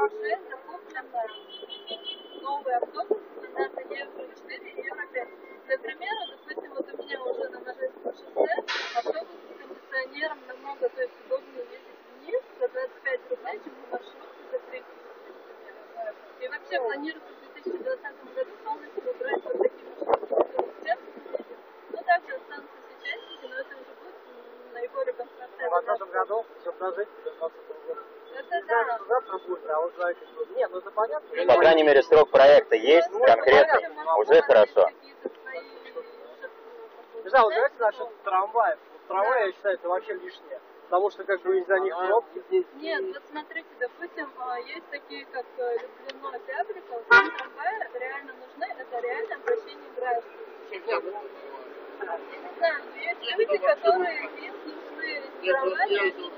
уже закуплен новый автобус на Евро-4 и Евро-5. Для примера, допустим, вот у меня уже на Можайском шоссе автобус с кондиционером намного, то есть удобнее ездить вниз за 25 рублей, чем на маршрутке за 30. И вообще планируется в 2020 году полностью убрать вот такие маршрутки, которые сейчас ездят. Ну, также останутся все частники, но это уже будет на его реконструкции. В 2020 году все прожить до 2020 года. Это да. Завтра будет, а вот за это... Нет, ну это понятно. По крайней мере, срок проекта есть конкретно, уже хорошо. Не знаю, вот давайте насчет трамваев. Трамваи, я считаю, это вообще лишнее. Потому что как бы из-за них пробки здесь. Нет, вот смотрите, допустим, есть такие, как Люблино, Октябрька, вот трамваи реально нужны, это реально обращение граждан. Не знаю, но есть люди, которые им нужны трамваи, пишут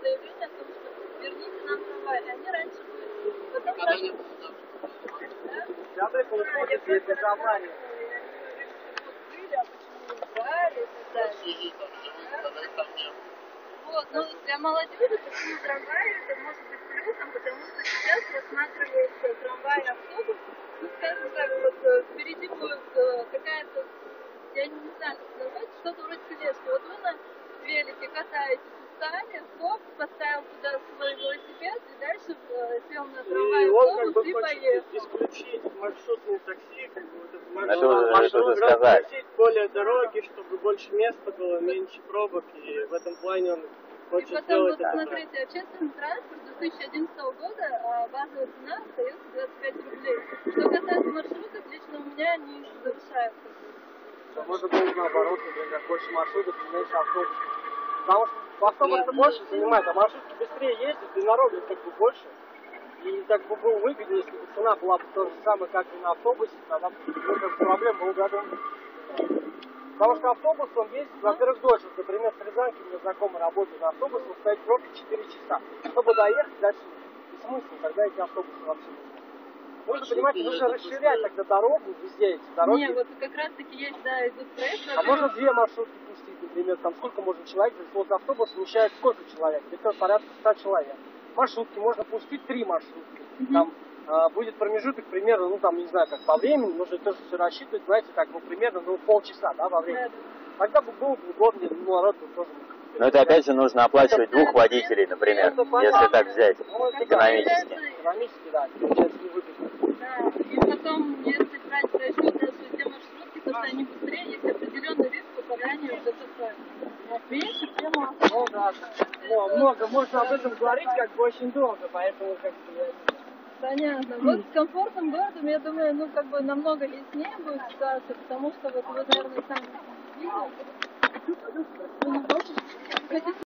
заявление о том, что верните нам трамваи. Они раньше были. Потом Октябрька уходит, если трамваи. Вот, ну для молодежи почему трамваи это может быть плюсом, потому что сейчас рассматривается трамвай и автобус, ну, скажем так, вот впереди будет какая-то, я не знаю, как назвать, что-то вроде тележки. Вот вы на велике катаетесь, устали, хоп, поставил туда свой велосипед и дальше сел на трамвай и автобус и поехал. Исключить маршрутные такси, как бы вот Это уже сказать. более дороги, чтобы больше места было, меньше пробок, и в этом плане он хочет и потом, сделать вот это. смотрите, общественный транспорт с 2011 года базовая цена остается 25 рублей. Что касается маршрутов, лично у меня они завышаются. Можно было наоборот, например, больше маршрутов, меньше автобусов. Потому что автобус больше занимает, а маршрутки быстрее ездят, и народу как бы больше. И так бы было выгоднее, если бы цена была бы то же самое, как и на автобусе, тогда бы проблем был годом. Потому что автобус, он ездит, во-первых, дольше. Например, в Рязанке у меня знакомый работает на автобусе, он стоит в пробке 4 часа. Чтобы доехать дальше, и смысл, когда эти автобусы вообще нужны. Нужно, понимаете, нужно расширять тогда дорогу, везде эти дороги. Не, вот как раз таки есть, да, идут проекты. А можно две маршрутки пустить, например, там сколько можно человек, то есть вот автобус вмещает сколько человек? Это порядка 100 человек. Маршрутки можно пустить 3 маршрутки. Там будет промежуток примерно, ну там, не знаю, как по времени, нужно тоже все рассчитывать, знаете, так, ну примерно, ну полчаса, да, во времени. Тогда бы было бы удобнее, ну народ бы тоже. Но это опять же нужно оплачивать 2 водителей, например, если так взять, экономически. Экономически, да, получается невыгодно. Да, и потом, если брать в расчет даже те маршрутки, то что они быстрее, есть определенный риск попадания в ДТП. Вот меньше, тем Ну да, ну, много можно об этом говорить, как бы очень долго, поэтому как бы... Понятно. Вот с комфортным городом, я думаю, ну как бы намного яснее будет ситуация, потому что вот вы, наверное, сами видели.